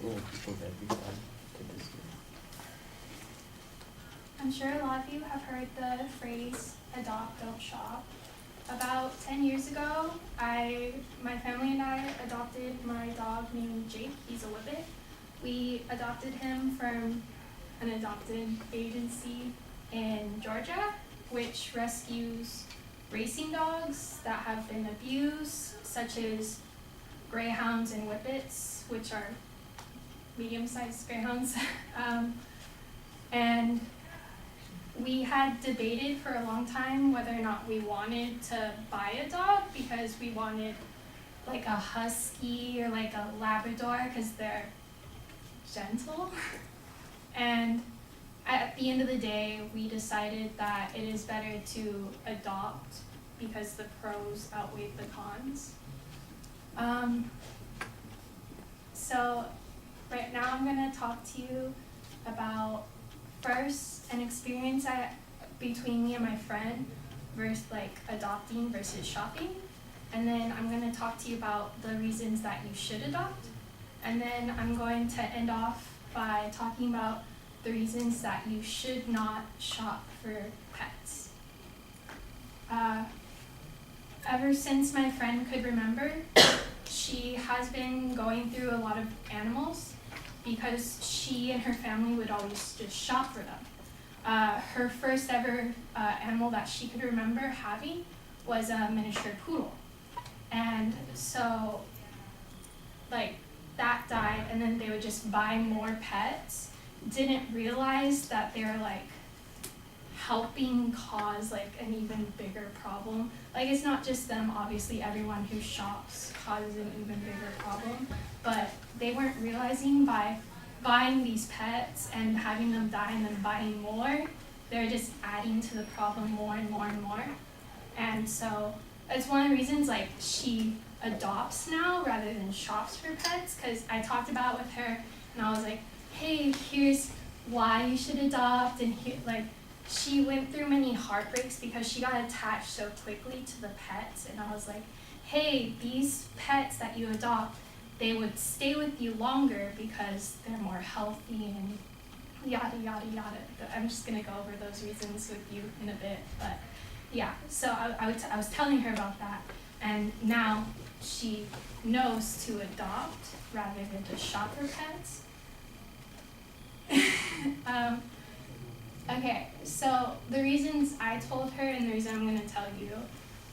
school and people that you find to this year? I'm sure a lot of you have heard the phrase adopt, don't shop. About 10 years ago, my family and I adopted my dog named Jake. He's a Whippet. We adopted him from an adopted agency in Georgia, which rescues racing dogs that have been abused, such as greyhounds and Whippets, which are medium-sized greyhounds. And we had debated for a long time whether or not we wanted to buy a dog because we wanted like a husky or like a Labrador because they're gentle. And at the end of the day, we decided that it is better to adopt because the pros outweigh the cons. So right now I'm going to talk to you about first an experience between me and my friend versus like adopting versus shopping. And then I'm going to talk to you about the reasons that you should adopt. And then I'm going to end off by talking about the reasons that you should not shop for pets. Ever since my friend could remember, she has been going through a lot of animals because she and her family would always just shop for them. Her first ever animal that she could remember having was a miniature poodle. And so, like, that died, and then they would just buy more pets. Didn't realize that they were, like, helping cause, like, an even bigger problem. Like, it's not just them, obviously, everyone who shops causes an even bigger problem. But they weren't realizing by buying these pets and having them die and then buying more, they're just adding to the problem more and more and more. And so it's one of the reasons like she adopts now rather than shops for pets, because I talked about it with her and I was like, hey, here's why you should adopt. And like she went through many heartbreaks because she got attached so quickly to the pets. And I was like, hey, these pets that you adopt, they would stay with you longer because they're more healthy and yada, yada, yada. I'm just going to go over those reasons with you in a bit. But yeah, so I was telling her about that. And now she knows to adopt rather than to shop for pets. Okay, so the reasons I told her and the reason I'm going to tell you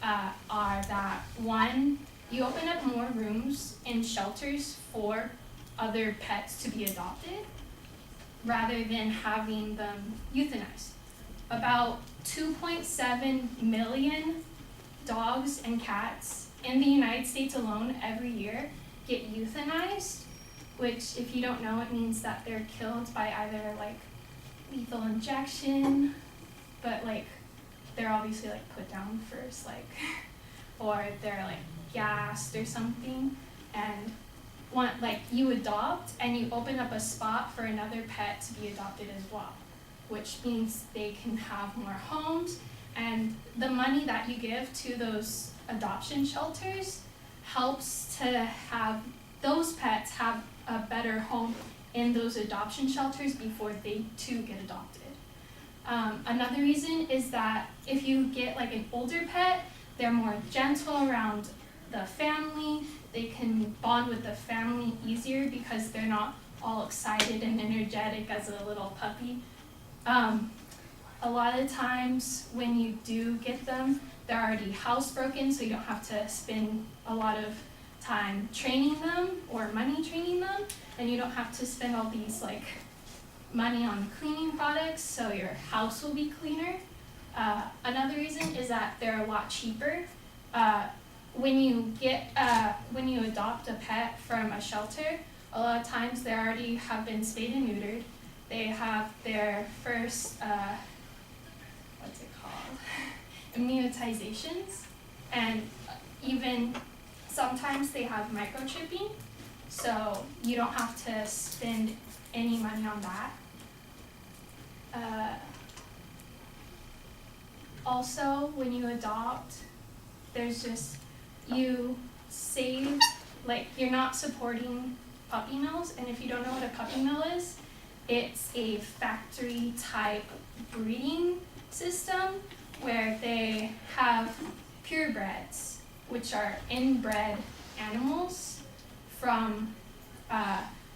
are that, one, you open up more rooms in shelters for other pets to be adopted rather than having them euthanized. About 2.7 million dogs and cats in the United States alone every year get euthanized, which if you don't know, it means that they're killed by either like lethal injection, but like they're obviously like put down first, like, or they're like gassed or something. And like you adopt and you open up a spot for another pet to be adopted as well, which means they can have more homes. And the money that you give to those adoption shelters helps to have those pets have a better home in those adoption shelters before they too get adopted. Another reason is that if you get like an older pet, they're more gentle around the family. They can bond with the family easier because they're not all excited and energetic as a little puppy. A lot of times when you do get them, they're already housebroken, so you don't have to spend a lot of time training them or money training them, and you don't have to spend all these like money on cleaning products, so your house will be cleaner. Another reason is that they're a lot cheaper. When you adopt a pet from a shelter, a lot of times they already have been spayed and neutered. They have their first immunizations, and even sometimes they have microchipping, so you don't have to spend any money on that. Also, when you adopt, there's just, you save, like you're not supporting puppy mills. And if you don't know what a puppy mill is, it's a factory type breeding system where they have purebreds, which are inbred animals from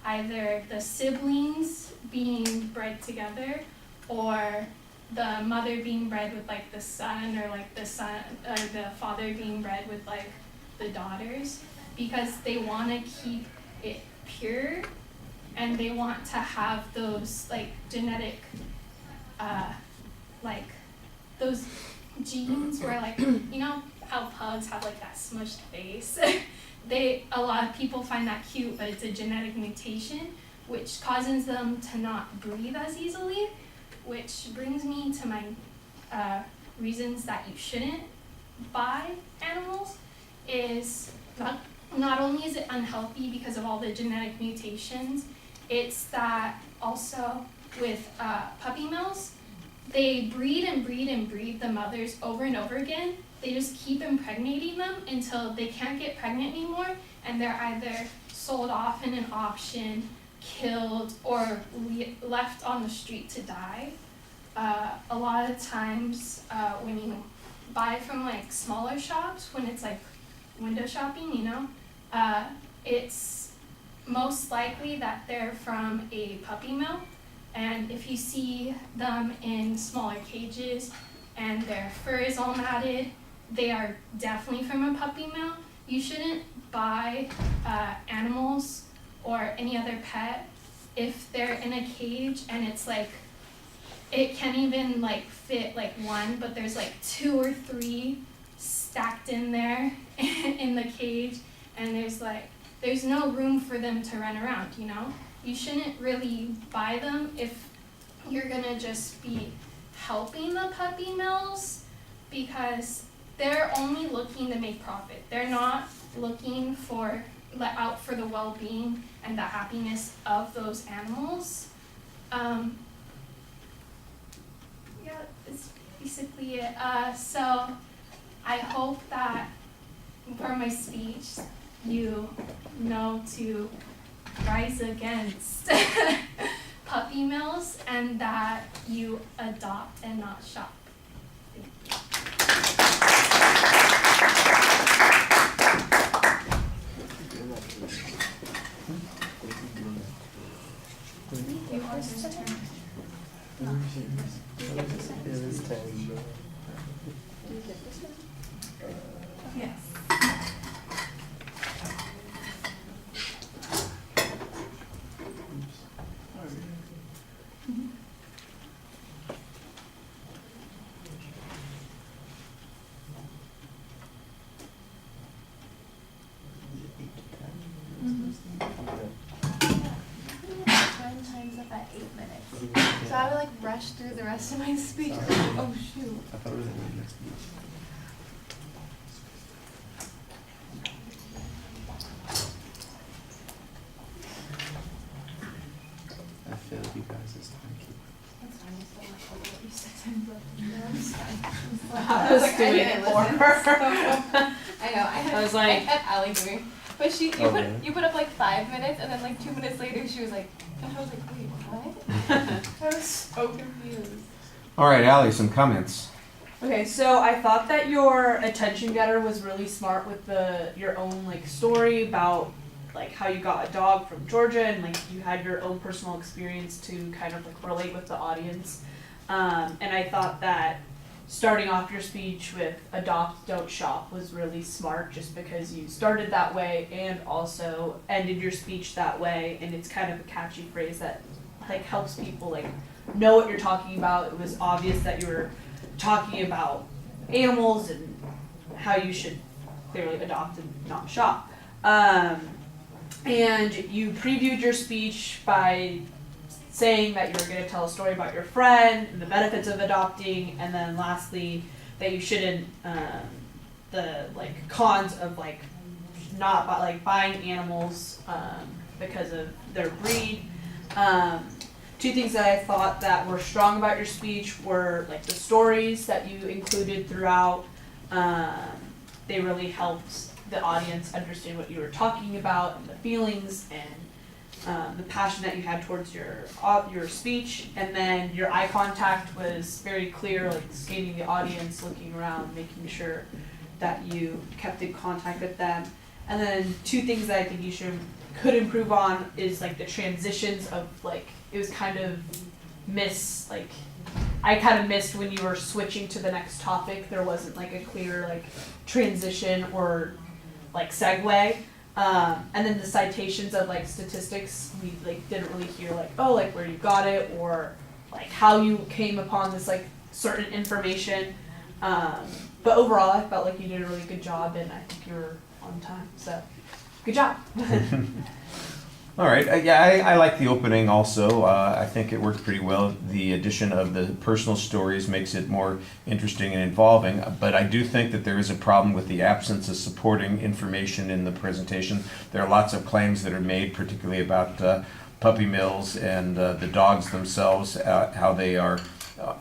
either the siblings being bred together or the mother being bred with like the son, or like the son or the father being bred with like the daughters, because they want to keep it pure and they want to have those like genetic like those genes where, like, you know how pugs have like that smushed face. A lot of people find that cute, but it's a genetic mutation which causes them to not breathe as easily, which brings me to my reasons that you shouldn't buy animals. Is not only is it unhealthy because of all the genetic mutations, it's that also with puppy mills, they breed and breed and breed the mothers over and over again. They just keep impregnating them until they can't get pregnant anymore, and they're either sold off in an auction, killed, or left on the street to die. A lot of times when you buy from like smaller shops, when it's like window shopping, you know, it's most likely that they're from a puppy mill. And if you see them in smaller cages and their fur is all matted, they are definitely from a puppy mill. You shouldn't buy animals or any other pet if they're in a cage and it's like, it can't even like fit like one, but there's like 2 or 3 stacked in there in the cage, and there's no room for them to run around, you know? You shouldn't really buy them if you're gonna just be helping the puppy mills, because they're only looking to make profit. They're not looking out for the well-being and the happiness of those animals. Yeah, it's basically it. So I hope that for my speech, you know to rise against puppy mills and that you adopt and not shop. Yes. Time's up at 8 minutes. So I would like rush through the rest of my speech. Oh shoot. I thought it was the next week. I failed you guys this time. That's fine. I still have what you said. Time's up. No, it's fine. I was doing it for her. I know. I was like- I had Allie doing. But Okay. you put up like 5 minutes, and then like 2 minutes later she was like, and I was like, wait, what? I was so confused. All right, Allie, some comments. Okay, so I thought that your attention getter was really smart with your own like story about like how you got a dog from Georgia, and like you had your own personal experience to kind of like relate with the audience. And I thought that starting off your speech with adopt, don't shop was really smart, just because you started that way and also ended your speech that way, and it's kind of a catchy phrase that like helps people like know what you're talking about. It was obvious that you were talking about animals and how you should clearly adopt and not shop. And you previewed your speech by saying that you were going to tell a story about your friend and the benefits of adopting, and then lastly that you shouldn't the like cons of like not like buying animals because of their breed. 2 things that I thought that were strong about your speech were like the stories that you included throughout. They really helped the audience understand what you were talking about and the feelings, and the passion that you had towards your speech, and then your eye contact was very clear, like scanning the audience, looking around, making sure that you kept in contact with them. And then two things that I think you could improve on is like the transitions of like, it was kind of I kind of missed when you were switching to the next topic. There wasn't like a clear like transition or like segue. And then the citations of like statistics, we like didn't really hear like, oh, like where you got it or like how you came upon this like certain information. But overall, I felt like you did a really good job, and I think you were on time. So, good job. All right, yeah, I like the opening also. I think it worked pretty well. The addition of the personal stories makes it more interesting and involving, but I do think that there is a problem with the absence of supporting information in the presentation. There are lots of claims that are made, particularly about puppy mills and the dogs themselves, how they are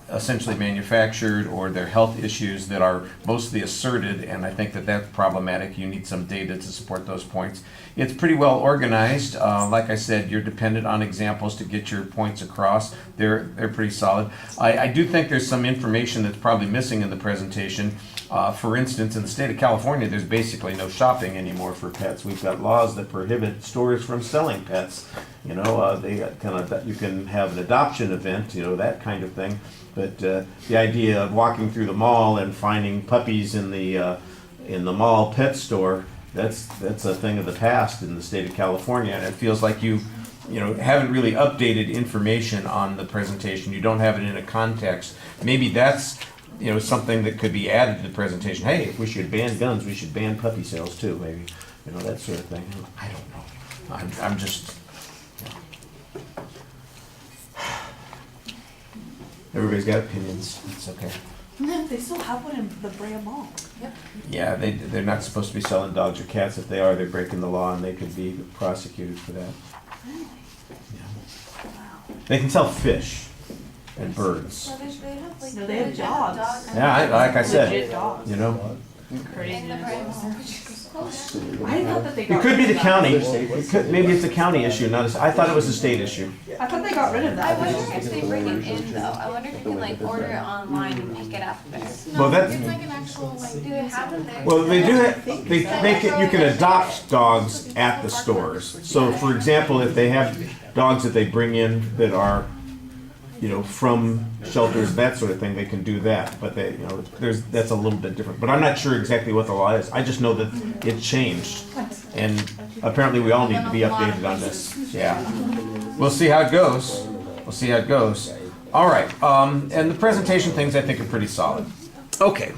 essentially manufactured, or their health issues that are mostly asserted, and I think that that's problematic. You need some data to support those points. It's pretty well organized. Like I said, you're dependent on examples to get your points across. They're pretty solid. I do think there's some information that's probably missing in the presentation. For instance, in the state of California, there's basically no shopping anymore for pets. We've got laws that prohibit stores from selling pets. You know, they kind of, you can have an adoption event, you know, that kind of thing. But the idea of walking through the mall and finding puppies in the mall pet store, that's a thing of the past in the state of California. And it feels like you haven't really updated information on the presentation. You don't have it in a context. Maybe that's something that could be added to the presentation. Hey, if we should ban guns, we should ban puppy sales too, maybe. That sort of thing. I don't know. I'm just... Everybody's got opinions. It's okay. They still have one in the Brea Mall. Yep. Yeah, they're not supposed to be selling dogs or cats. If they are, they're breaking the law, and they could be prosecuted for that. Really? Yeah. Wow. They can sell fish and birds. Yeah, they have like No, they have dogs. Yeah, like I said, Legit dogs. Crazy. In the brand. I thought that they It got could be rid the of county. that. Maybe it's a county issue, not a, I thought it was a state issue. I thought they got rid of I that. wonder if they bring it in though. I wonder if you can like order it online and pick it up there. Well, that's, It's like an actual like. Do they have it there? well, they do have, they make it, you can adopt dogs at the stores. So for example, if they have dogs that they bring in that are, from shelters, that sort of thing, they can do that. But they, that's a little bit different. But I'm not sure exactly what the law is. I just know that it changed. And apparently we all need to be updated on this. Yeah. We'll see how it goes. All right. And the presentation things I think are pretty solid. Okay.